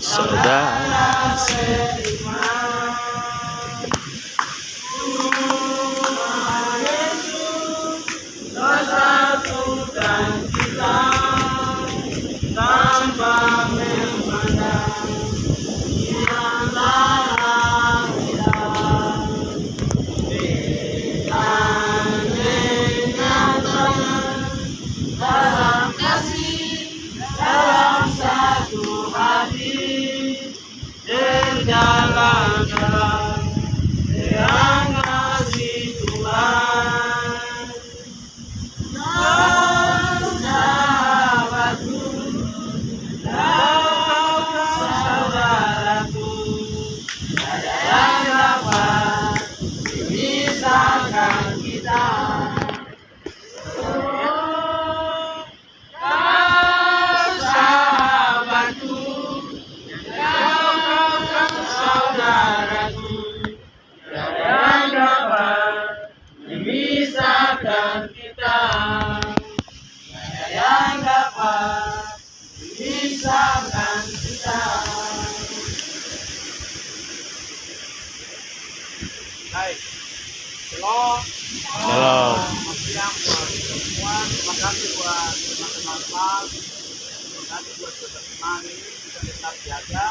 Saudara Halo. Halo. Selamat siang buat semua. Terima kasih buat teman-teman kelas. Terima kasih buat teman-teman ini kita tetap jaga.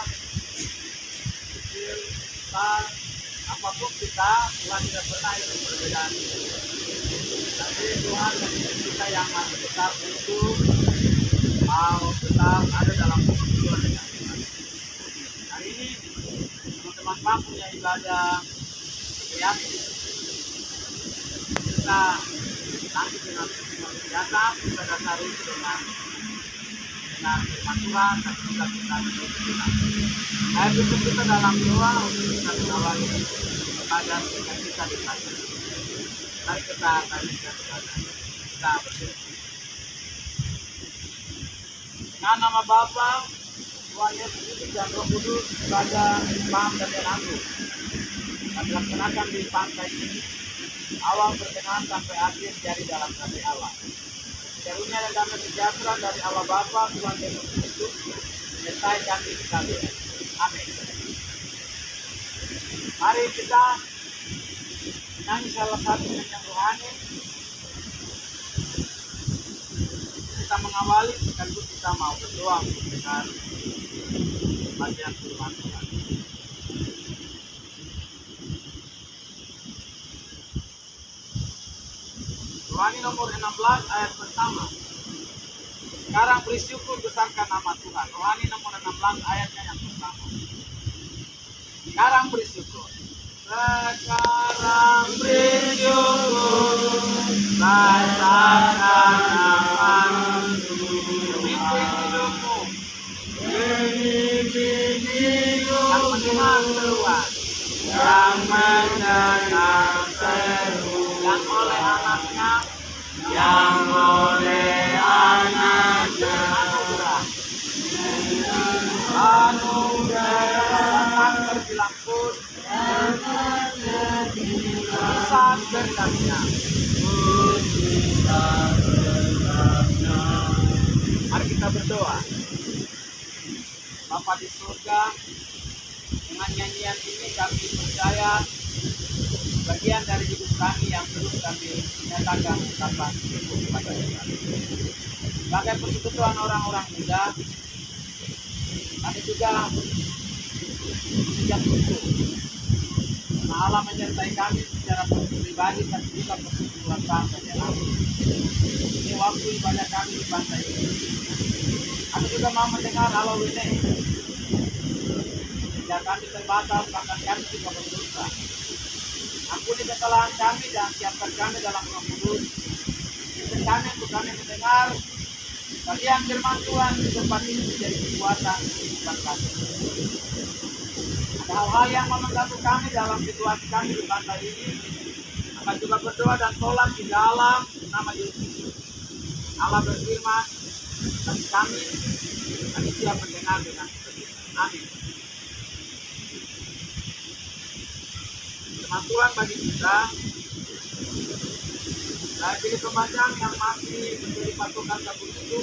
Kecil, besar, apapun kita, Tuhan tidak pernah itu perbedaan. Tapi Tuhan menjadi kita yang masih tetap hidup, mau tetap ada dalam Tuhan dengan Tuhan. Hari ini teman-teman punya ibadah keyakinan. Kita nanti dengan senjata kita dasari dengan firman Tuhan dan juga kita berdoa. Saya tutup kita dalam doa untuk kita mengawali pada kita di sana. Mari kita akan kita berdoa. Dengan nama Bapa, Tuhan Yesus Kristus dan Roh Kudus, Raja, Imam dan Penanggu, kami laksanakan di pantai ini. Awal pertengahan sampai akhir jadi dalam kasih Allah. Karunia dan damai sejahtera dari Allah Bapa, Tuhan Yesus Kristus, menyertai kami sekalian. Amin. Mari kita menyanyi salah satu yang rohani. Kita mengawali sekaligus kita mau berdoa untuk mendengar bagian firman Tuhan. Rohani nomor 16 ayat pertama. Sekarang bersyukur besarkan nama Tuhan. Rohani nomor 16 ayatnya yang pertama. Sekarang bersyukur. Sekarang bersyukur besarkan nama hidupmu. Yang mendengar seruan. Yang mendengar seruan. Yang oleh anaknya. Yang oleh anaknya. Anugerah terbilang pun. Saat berkatnya. Mari kita berdoa. Bapa di surga, dengan nyanyian ini kami percaya bagian dari hidup kami yang terus kami nyatakan ungkapan syukur kepada Tuhan. Sebagai persekutuan orang-orang muda, kami juga siap syukur. Karena Allah menyertai kami secara pribadi dan juga persekutuan bangsa yang ini waktu ibadah kami di pantai ini. Kami juga mau mendengar Allah Wine. Jika kami terbatas, bahkan kami juga berdosa. Ampuni kesalahan kami dan siapkan kami dalam Roh Kudus. Pimpin kami untuk kami mendengar bagian firman Tuhan di tempat ini menjadi kekuatan kehidupan kami. Ada hal-hal yang mengganggu kami dalam situasi kami di pantai ini. Maka juga berdoa dan tolak di dalam nama Yesus. Allah berfirman bagi kami siap mendengar dengan seperti amin. Firman Tuhan bagi kita dari pembacaan yang masih menjadi patokan sabut itu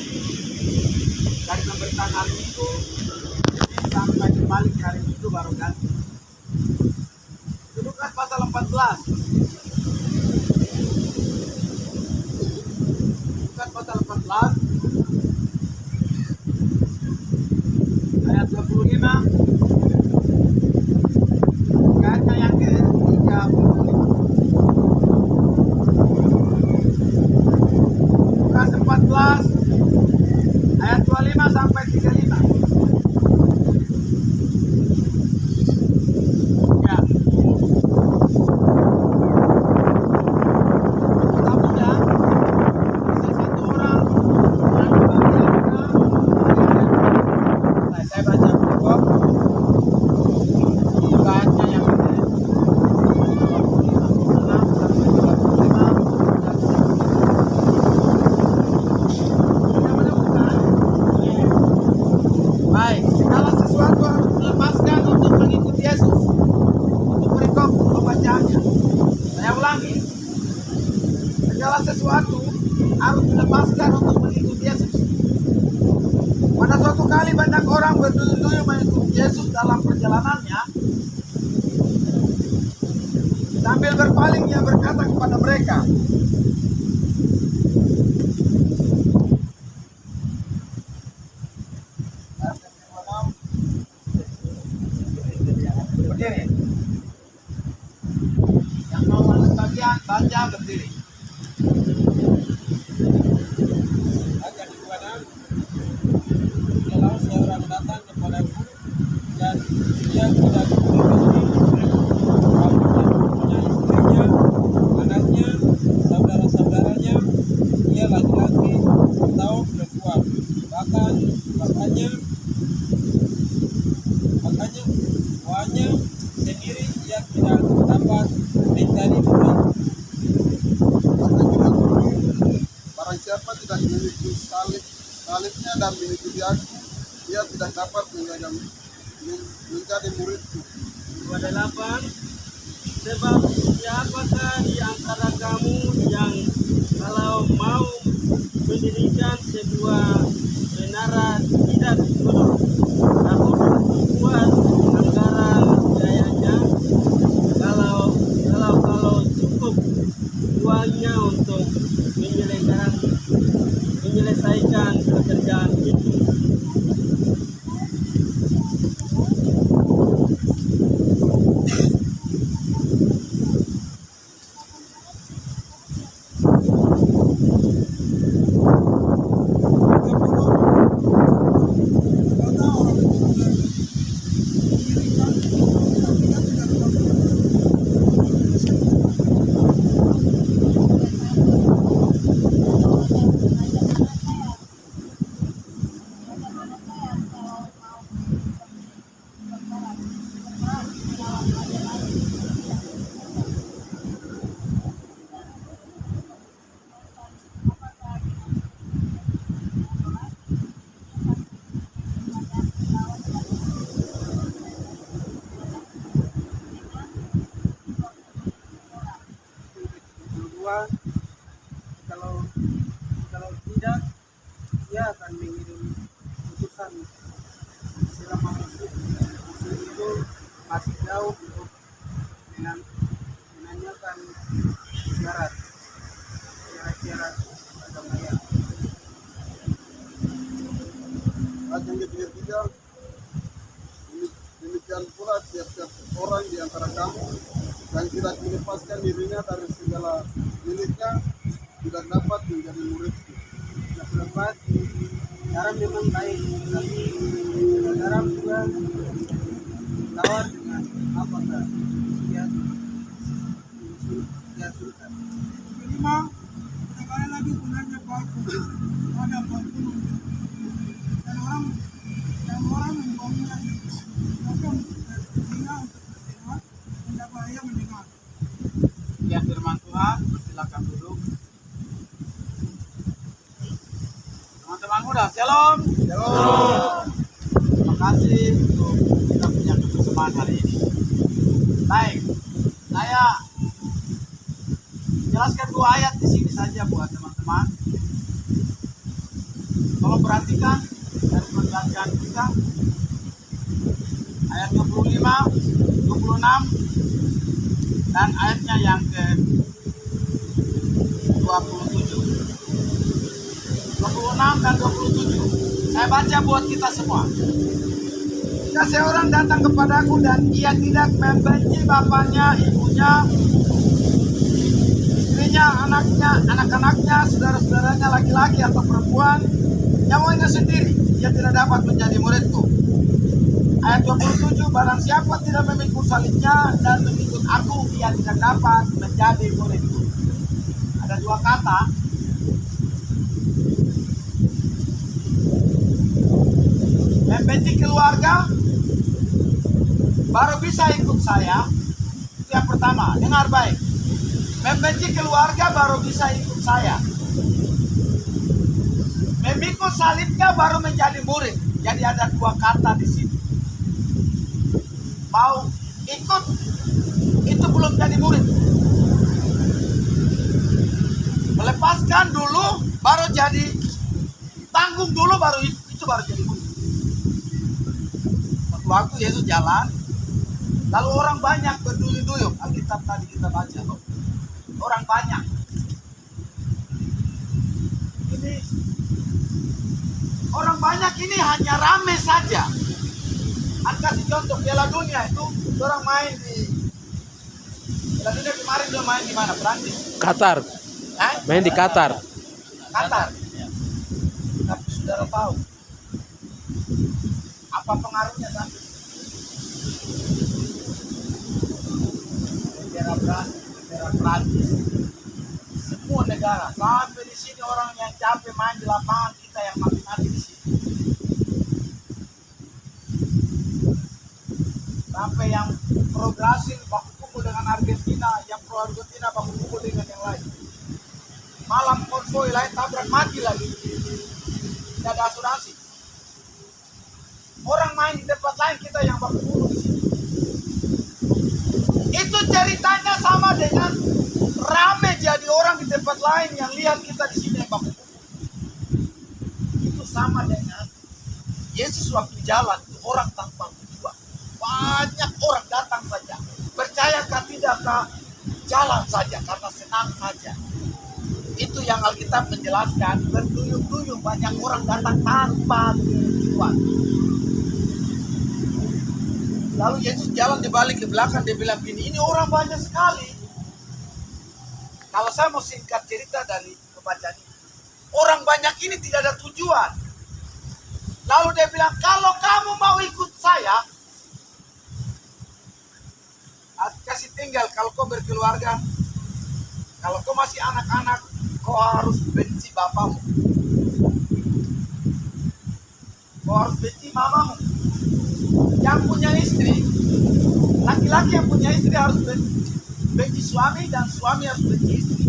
dari pemberitaan hari Minggu sampai kembali ke hari Minggu baru ganti. Lukas pasal 14. Lukas pasal 14 ayat 25 ayatnya yang ke-35. Lukas 14 ayat 25 sampai 35. Ya. Pertamanya bisa satu orang yang dibagiankan. Nah, saya baca berikut. Bacanya yang baik, segala sesuatu harus dilepaskan untuk mengikuti Yesus. Untuk perikop pembacaannya. Saya ulangi. Segala sesuatu harus dilepaskan untuk mengikuti Yesus. Pada suatu kali banyak orang berduyun-duyun mengikuti Yesus dalam perjalanannya. Sambil berpaling ia berkata kepada mereka, berdiri. Yang mau masuk bagian baca berdiri. Akan kepada kalau seorang datang kepadaku dan dia tidak memiliki istrinya, anaknya, saudara-saudaranya, ia laki-laki atau perempuan, makanya hanya sendiri ia tidak dapat menjadi murid. Barang siapa tidak memiliki salibnya dan mengikuti aku, ia tidak dapat menjadi muridku. 28. Sebab siapakah di antara kamu yang kalau mau mendirikan sebuah menara tidak gunung, namun membuat anggaran biayanya, kalau cukup uangnya untuk menyelesaikan pekerjaan itu. Kalau tidak, ia akan mengirim utusan selama musim itu masih jauh untuk menanyakan syarat agamanya. Ayat yang ketiga, demikian pula tiap-tiap orang di antara kamu yang tidak melepaskan dirinya dari segala miliknya tidak dapat menjadi muridku. Yang keempat, garam memang baik, tapi garam juga tawar dengan apakah dia suka. Kelima, sekali lagi gunanya batu ada batu dan orang membuangnya maka telinga untuk mendengar dan bahaya mendengar. Ya, firman Tuhan muda. Shalom. Shalom. Terima kasih untuk kita punya kebersamaan hari ini. Baik, saya jelaskan 2 ayat di sini saja buat teman-teman. Tolong perhatikan dari pembacaan kita. Ayat 25, 26, dan ayatnya yang ke 27. 26 dan 27. Saya baca buat kita semua. Jika seorang datang kepadaku dan ia tidak membenci bapaknya, ibunya, istrinya, anaknya, anak-anaknya, saudara-saudaranya laki-laki atau perempuan, nyawanya sendiri, ia tidak dapat menjadi muridku. Ayat 27, barang siapa tidak memikul salibnya dan mengikut aku, ia tidak dapat menjadi muridku. Ada 2 kata. Membenci keluarga baru bisa ikut saya. Itu yang pertama. Dengar baik. Membenci keluarga baru bisa ikut saya. Memikul salibnya baru menjadi murid. Jadi ada 2 kata di sini. Mau ikut itu belum jadi murid. Melepaskan dulu baru jadi, tanggung dulu baru itu baru jadi murid. Waktu Yesus jalan, lalu orang banyak berduyun-duyun. Alkitab tadi kita baca, orang banyak. Ini orang banyak ini hanya rame saja. Kasih contoh Piala Dunia itu, orang main di Piala Dunia kemarin dia main di mana? Perancis. Qatar. Main di Qatar. Qatar. Tapi saudara tahu apa pengaruhnya sampai negara Prancis, semua negara sampai di sini orang yang capek main di lapangan, kita yang mati-mati di sini. Sampai yang pro Brasil baku pukul dengan Argentina, yang pro Argentina baku pukul dengan yang lain. Malam konvoi lain tabrak mati lagi. Tidak ada asuransi. Orang main di tempat lain, kita yang baku pukul di sini. Itu ceritanya sama dengan rame jadi orang di tempat lain yang lihat kita di sini yang baku pukul. Itu sama dengan Yesus waktu jalan, itu orang tanpa tujuan. Banyak orang datang saja. Percayakah tidakkah? Jalan saja karena senang saja. Itu yang Alkitab menjelaskan, berduyun-duyun banyak orang datang tanpa tujuan. Lalu Yesus jalan di balik ke belakang, dia bilang gini, ini orang banyak sekali. Kalau saya mau singkat cerita dari pembacaan ini, orang banyak ini tidak ada tujuan. Lalu dia bilang, kalau kamu mau ikut saya, kasih tinggal, kalau kau berkeluarga, kalau kau masih anak-anak, kau harus benci bapamu. Kau harus benci mamamu. Yang punya istri, laki-laki yang punya istri harus benci suami, dan suami harus benci istri.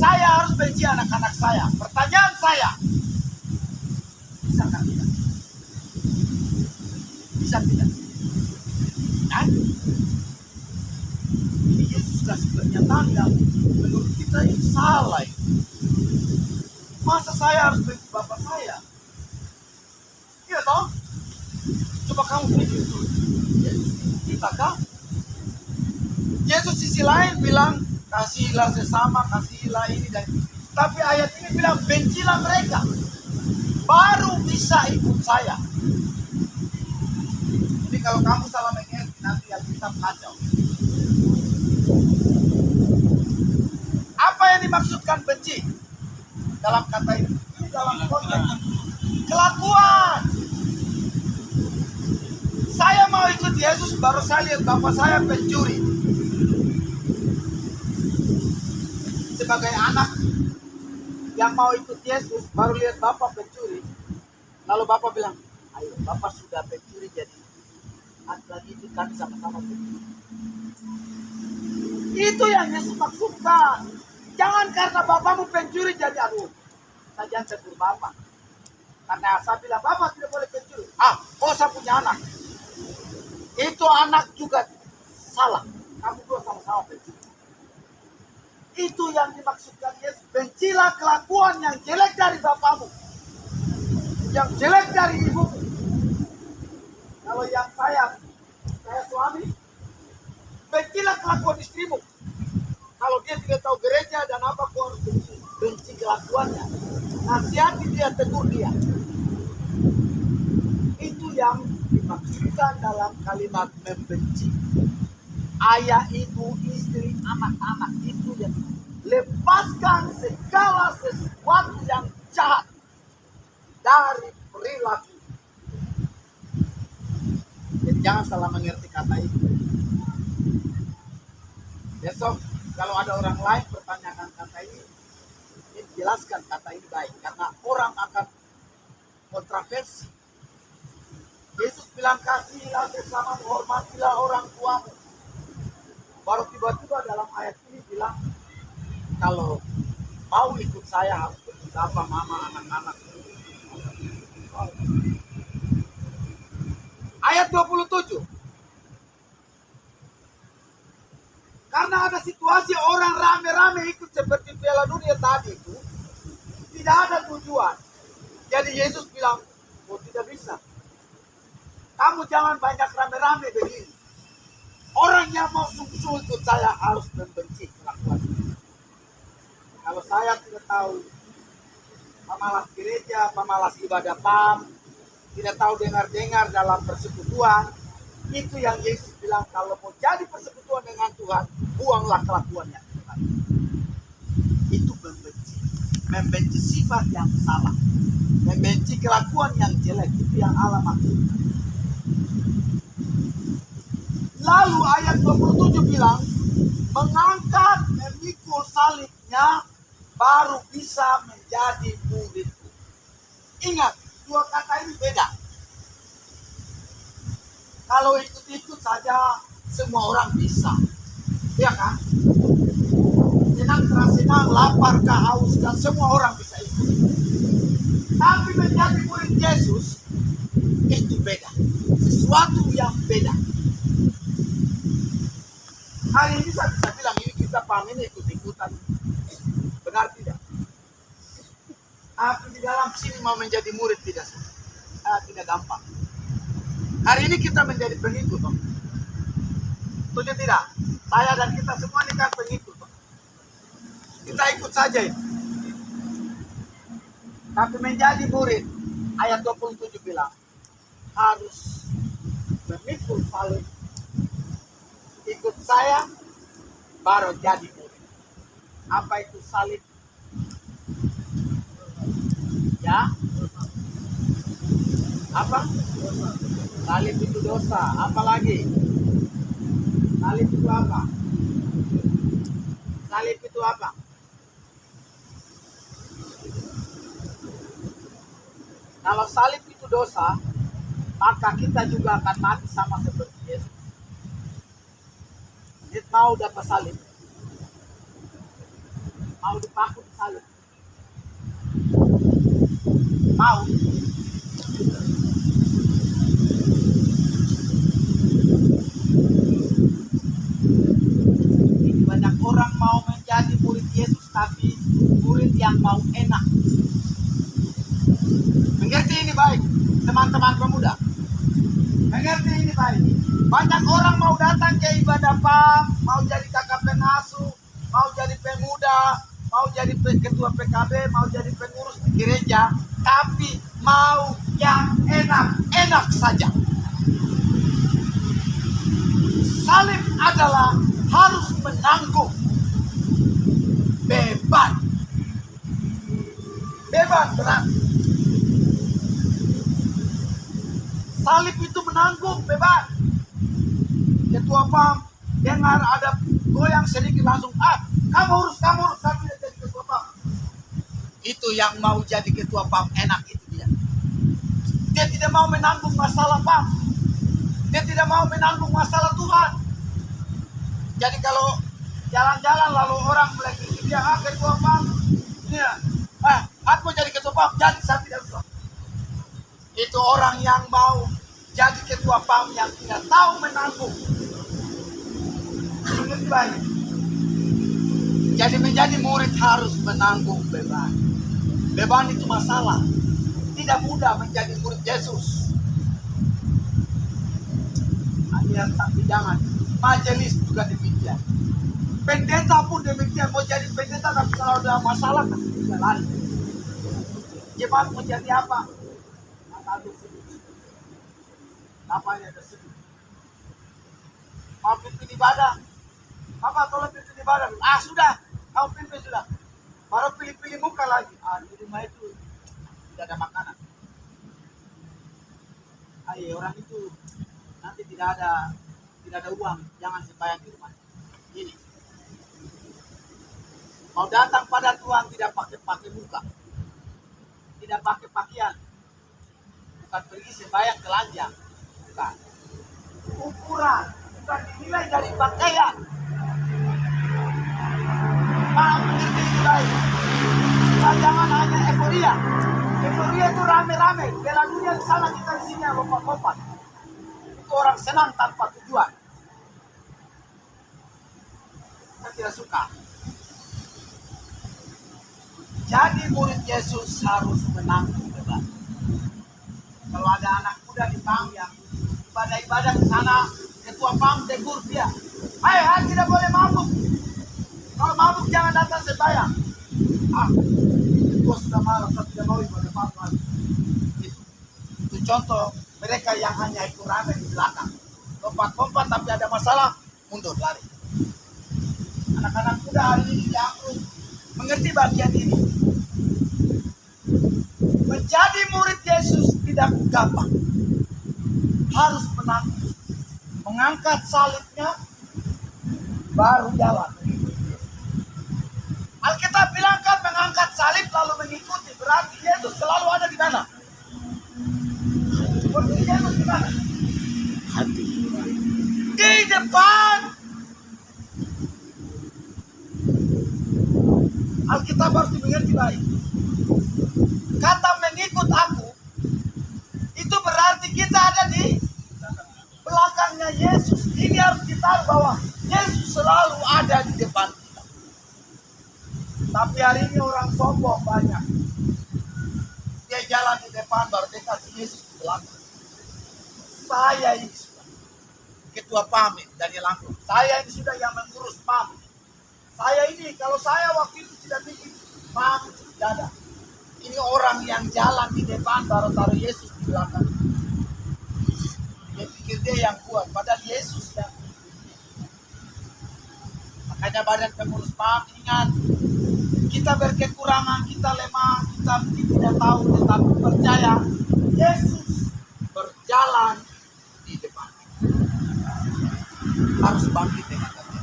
Saya harus benci anak-anak saya. Pertanyaan saya, bisa kan tidak? Bisa tidak? Nah, ini Yesus kasih pernyataan yang menurut kita ini salah. Masa saya harus benci bapak saya? Iya toh? Coba kamu pikir dulu. Tidakkah? Yesus sisi lain bilang, kasihilah sesama, kasihilah ini dan itu. Tapi ayat ini bilang, bencilah mereka. Baru bisa ikut saya. Jadi kalau kamu salah mengerti, nanti Alkitab kacau. Apa yang dimaksudkan benci dalam kata ini? Ini dalam konteks kelakuan. Saya mau ikut Yesus, baru saya lihat bapak saya pencuri. Sebagai anak yang mau ikut Yesus, baru lihat bapak pencuri. Lalu bapak bilang, ayo bapak sudah pencuri, jadi lagi itu kami sama-sama pencuri. Itu yang Yesus maksudkan. Jangan karena bapakmu pencuri jadi aduh, saya jangan tegur bapak. Karena saya bilang, Bapak tidak boleh pencuri. Kau saya punya anak. Itu anak juga salah. Kamu dua sama-sama pencuri. Itu yang dimaksudkan Yesus. Bencilah kelakuan yang jelek dari bapakmu. Yang jelek dari ibumu. Kalau yang saya suami, bencilah kelakuan istrimu. Kalau dia tidak tahu gereja dan apa, kau harus benci kelakuannya. Nasihati dia, tegur dia. Itu yang dimaksudkan dalam kalimat membenci. Ayah, ibu, istri, anak-anak itu yang lepaskan segala sesuatu yang jahat dari perilaku. Jadi jangan salah mengerti kata itu. Besok kalau ada orang lain pertanyakan kata ini jelaskan kata ini baik, karena orang akan kontroversi. Yesus bilang kasihlah sesama, hormatilah orang tuamu. Baru tiba-tiba dalam ayat ini bilang kalau mau ikut saya harus ikut apa, mama, anak-anak. Ayat 27. Karena ada situasi orang rame-rame ikut seperti Piala Dunia tadi itu, tidak ada tujuan. Jadi Yesus bilang, tidak bisa. Kamu jangan banyak rame-rame begini. Orang yang mau sungguh-sungguh ikut saya harus membenci kelakuan. Kalau saya tidak tahu pemalas gereja, pemalas ibadah PAM, tidak tahu dengar-dengar dalam persekutuan, itu yang Yesus bilang, kalau mau jadi persekutuan dengan Tuhan, buanglah kelakuannya. Itu membenci. Membenci sifat yang salah. Membenci kelakuan yang jelek. Itu yang Allah maksudkan. Lalu ayat 27 bilang, mengangkat, memikul salibnya, baru bisa menjadi muridku. Ingat, dua kata ini beda. Kalau ikut-ikut saja, semua orang bisa. Ya kan? Senang tersenang, lapar, kehauskan, semua orang bisa ikut. Tapi menjadi murid Yesus, itu beda. Sesuatu yang beda. Hari ini saya bisa bilang, ini kita paham ini ikut-ikutan. Benar tidak? Tapi di dalam sini mau menjadi murid tidak gampang. Hari ini kita menjadi pengikut. Setuju tidak? Saya dan kita semua ini kan pengikut. Kita ikut saja itu. Tapi menjadi murid, ayat 27 bilang, harus memikul salib. Ikut saya, baru jadi murid. Apa itu salib? Ya? Apa? Salib itu dosa. Apa lagi? Salib itu apa? Salib itu apa? Kalau salib itu dosa, maka kita juga akan mati sama seperti Yesus. Dia mau dapat salib, mau dipaku di salib, mau. Banyak orang mau menjadi murid Yesus, tapi murid yang mau enak. Mengerti ini baik, teman-teman pemuda. Mengerti ini baik. Banyak orang mau datang ke ibadah PAM, mau jadi kakak pengasuh, mau jadi pemuda, mau jadi ketua PKB, mau jadi pengurus di gereja, tapi mau yang enak-enak saja. Salib adalah harus menanggung beban. Beban berat. Salib itu menanggung beban. Ketua PAM dengar ada goyang sedikit langsung, kamu urus, saya tidak jadi ketua PAM. Itu yang mau jadi ketua PAM enak itu dia. Dia tidak mau menanggung masalah PAM. Dia tidak mau menanggung masalah Tuhan. Jadi kalau jalan-jalan lalu orang mulai kritik dia, ketua PAM, dia, aku jadi ketua PAM, jadi saya tidak usah. Itu orang yang mau jadi ketua PAM yang tidak tahu menanggung. Ingat baik. Jadi menjadi murid harus menanggung beban. Beban itu masalah. Tidak mudah menjadi murid Yesus. Akhirnya tapi jangan. Majelis juga demikian. Pendeta pun demikian. Mau jadi pendeta tapi kalau ada masalah kan tidak lari. Jemaat mau jadi apa? Aduh, apanya tersebut? Mau pimpin ibadah? Apa tolong pimpin ibadah? Sudah, kamu pimpin sudah. Baru pilih-pilih muka lagi. Di rumah itu tidak ada makanan. Ayo orang itu nanti tidak ada uang, jangan sembahyang di rumah. Ini mau datang pada Tuhan tidak pakai muka, tidak pakai pakaian. Bukan pergi sembahyang telanjang, bukan. Ukuran, bukan dinilai dari pakaian. Maaf mengerti itu baik. Jangan hanya euforia. Euforia itu rame-rame. Bela dunia di sana, kita di sini lompat-lompat. Itu orang senang tanpa tujuan. Saya tidak suka. Jadi murid Yesus harus menanggung beban. Kalau ada anak muda di PAM yang ibadah-ibadah di sana, ketua PAM tegur dia. Hai, tidak boleh mabuk. Kalau mabuk jangan datang sembahyang. Ketua sudah marah, saya tidak mau ibadah PAM. Itu contoh mereka yang hanya ikut rame di belakang. Lompat-lompat tapi ada masalah, mundur lari. Anak-anak muda hari ini dianggur mengerti bagian ini. Menjadi murid Yesus tidak gampang. Harus menanggung. Mengangkat salibnya baru jalan. Alkitab bilang kan mengangkat salib lalu mengikuti. Berarti Yesus selalu ada di mana? Posisi Yesus di mana? Hati. Di depan. Alkitab harus dimengerti baik. Kata mengikut aku, itu berarti kita ada di belakangnya Yesus. Ini harus kita tahu bahwa Yesus selalu ada di depan kita. Tapi hari ini orang sombong banyak. Dia jalan di depan baru dia kasih Yesus di belakang. Saya ini sudah ketua PAM dari Lampung. Saya ini sudah yang mengurus PAM. Saya ini kalau saya waktu itu tidak bikin PAM tidak ada. Ini orang yang jalan di depan baru taruh Yesus di belakang. Dia pikir dia yang kuat, padahal Yesus yang. Makanya badan pengurus PAM ingat, kita berkekurangan, kita lemah, kita mungkin tidak tahu, tetapi percaya Yesus berjalan di depan. Harus bangkit dengan kata.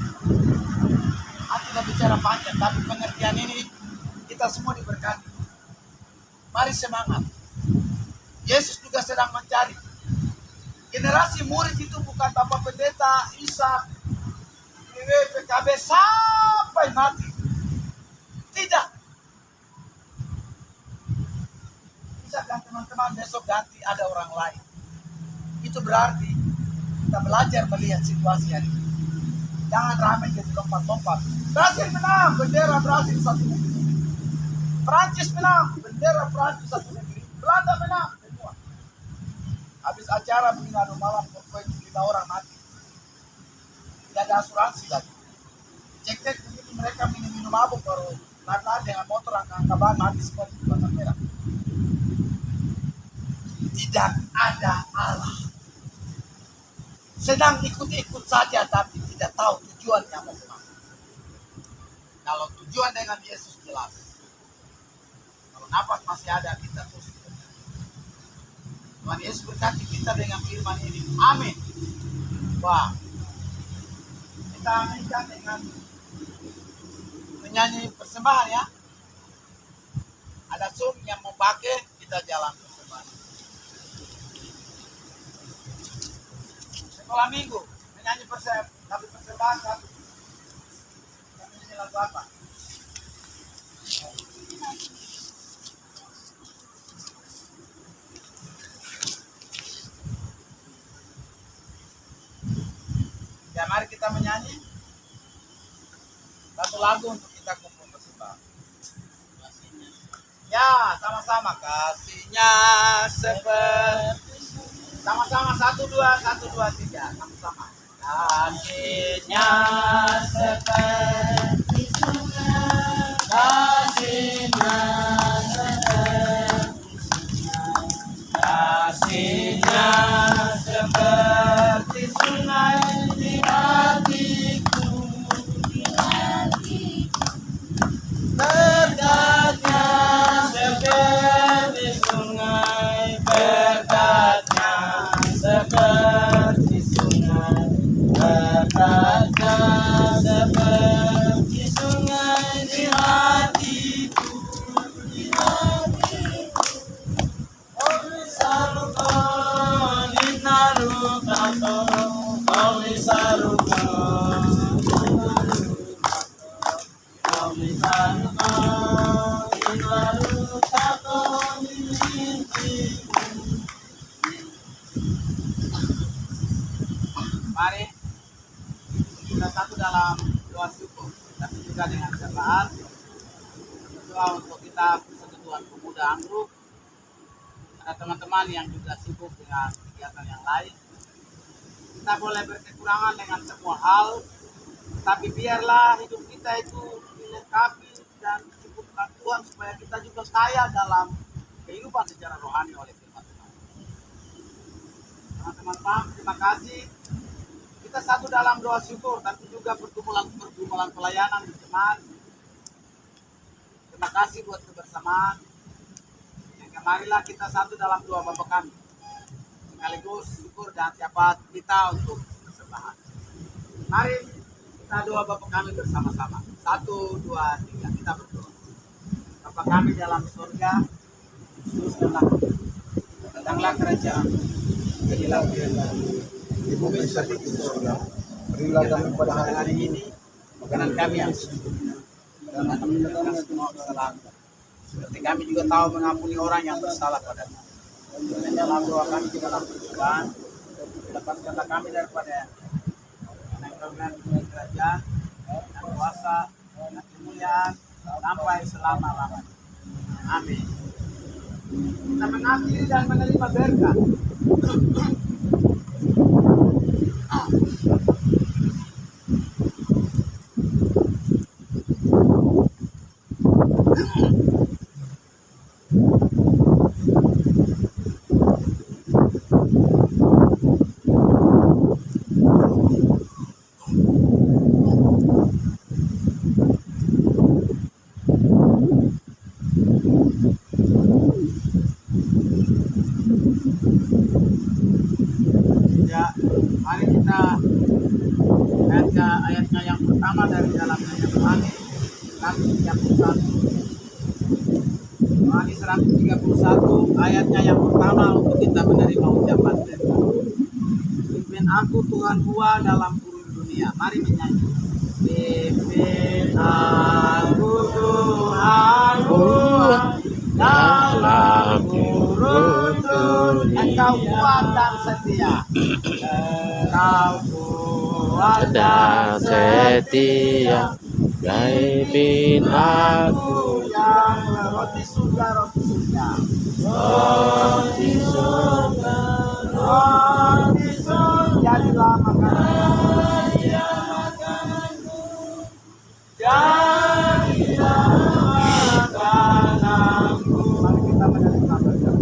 Tidak bicara panjang, tapi pengertian ini kita semua diberkati. Mari semangat. Yesus juga sedang mencari. Generasi murid itu bukan Bapak Pendeta, Ishak, PKB sampai mati. Tidak. Bisa kan teman-teman besok ganti ada orang lain. Itu berarti kita belajar melihat situasi hari ini. Jangan ramai jadi lompat-lompat. Brasil menang, bendera Brasil satu negeri. Perancis menang, bendera Perancis satu negeri. Belanda menang, semua. Habis acara Minado malam, konvoy 5 orang mati. Tidak ada asuransi lagi. Cek-cek begitu mereka minum mabuk baru lari dengan motor angka ban mati semua di Batak Merah. Tidak ada Allah. Sedang ikut-ikut saja tapi tidak tahu tujuannya mau kemana. Kalau tujuan dengan Yesus jelas. Kalau nafas masih ada kita terus. Tuhan Yesus berkati kita dengan firman ini. Amin. Wah. Kita aminkan dengan menyanyi persembahan ya. Ada sum yang mau pakai kita jalan persembahan. Sekolah minggu menyanyi persembahan satu. Ini lagu apa? nyanyi satu lagu untuk kita kumpul persembahan. Ya, sama-sama kasihnya seperti sama-sama 1 2 1 2 3 sama-sama. Kasihnya seperti sungai, kasihnya seperti sungai, kasihnya seperti sungai di hatiku, di hatiku. Berkatnya seperti sungai, berkatnya seperti sungai, berkatnya seperti sungai di hatiku, di hatiku. Oh sarukan dinarukato, oh sarukan mari kita satu dalam doa syukur, tapi juga dengan syafaat doa untuk kita persekutuan pemuda Anggrek. Ada teman-teman yang juga sibuk dengan kegiatan yang lain. Kita boleh berkekurangan dengan semua hal, tapi biarlah hidup kita itu dilengkapi dan dicukupkan Tuhan supaya kita juga kaya dalam kehidupan secara rohani oleh firman Tuhan. Teman-teman Pam, terima kasih. Kita satu dalam doa syukur, tapi juga pergumulan pelayanan di jemaat. Terima kasih buat kebersamaan. Yang marilah kita satu dalam doa Bapa kami, sekaligus syukur dan syafaat kita untuk persembahan. Mari kita doa Bapa kami bersama-sama. 1 2 3 kita berdoa. Bapa kami dalam surga, datanglah kerajaan, jadilah kehendak di bumi seperti di surga. Berilah kami pada hari ini makanan kami yang secukupnya, dan ampunilah semua kesalahan, seperti kami juga tahu mengampuni orang yang bersalah padamu. Dan dalam doa kami juga dalam percobaan, lepaskanlah kami daripada yang kerajaan dan kuasa dan kemuliaan sampai selama-lamanya. Amin. Kita mengakhiri dan menerima berkat. Ya, mari kita baca ayatnya yang pertama dari dalam ayat Yohanes 131. Yohanes 131 ayatnya yang pertama untuk kita menerima ucapan berkat. Pimpin aku Tuhan Gua dalam kurun dunia. Mari menyanyi. Pimpin aku Tuhan Gua dalam kurun dunia. Engkau kuat dan setia. Engkau kuat dan setia. Pimpin aku yang roti surga, roti surga, roti surga, roti surga. Jadilah makananku, jadilah makananku. Mari kita menerima berkat.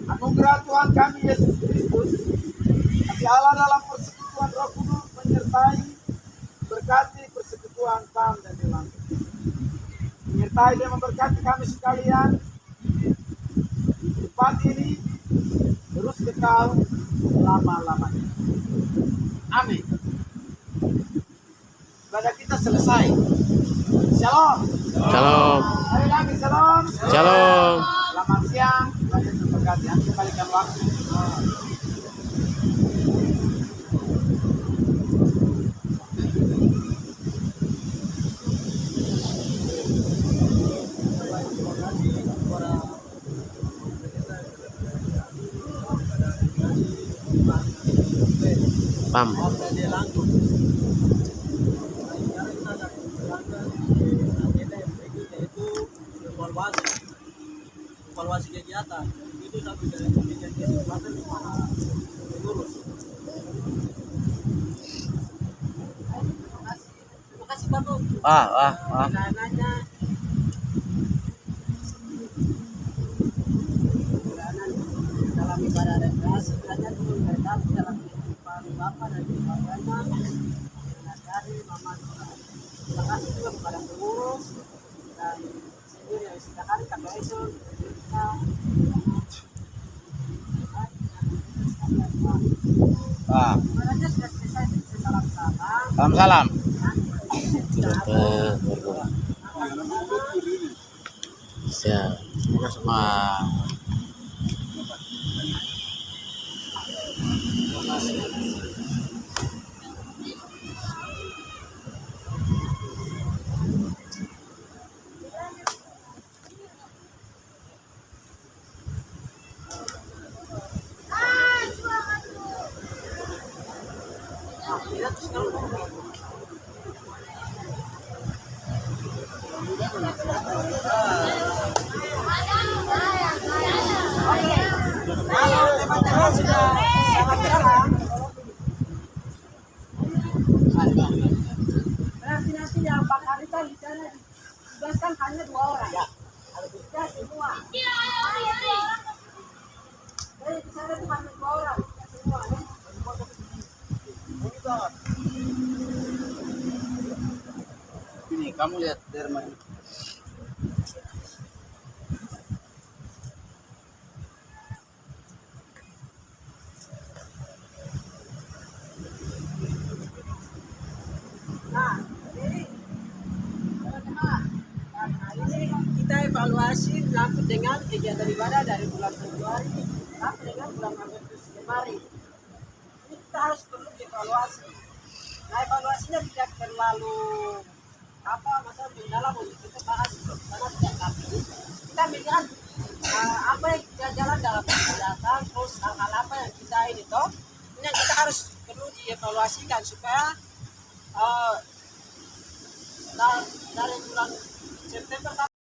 Anugerah Tuhan kami Yesus Kristus, kasih Allah dalam persekutuan Roh Kudus menyertai, berkati persekutuan Pam dan Dewan, menyertai dan memberkati kami sekalian di tempat ini terus kekal lama-lamanya. Amin. Ibadah kita selesai. Shalom. Shalom. Hari lagi shalom. Shalom. Selamat siang. Ibadah terberkati. Kembalikan waktu. Pam. Dia langsung evaluasi kegiatan. Itu satu dari kesempatan para pengurus. Terima kasih Bapak untuk pendananya. Dalam ibadah rekreasi kiranya turun berkati dalam kehidupan Bapak dan keluarganya. Dari Mama. Terima kasih juga kepada pengurus dan sendiri yang setiap hari kami itu Sebenarnya sudah selesai. Salam. Siap. Semoga semua teman-teman sudah sangat salam. Berarti nanti yang Pak Arita di sana ditugaskan hanya 2 orang. Ya. Kalau kita semua. Jadi di sana itu hanya 2 orang. Semua. ini kamu lihat Derman. Nah, jadi teman-teman, ini kita evaluasi menyangkut dengan kegiatan ibadah dari bulan Februari sampai dengan bulan Agustus kemarin. Ini kita harus perlu evaluasi. Nah, evaluasinya tidak terlalu masalah mendalam untuk kita bahas karena tidak kami. Kita melihat apa yang kita jalan dalam kegiatan, terus hal-hal apa yang kita ini toh, ini yang kita harus perlu dievaluasikan supaya dari bulan September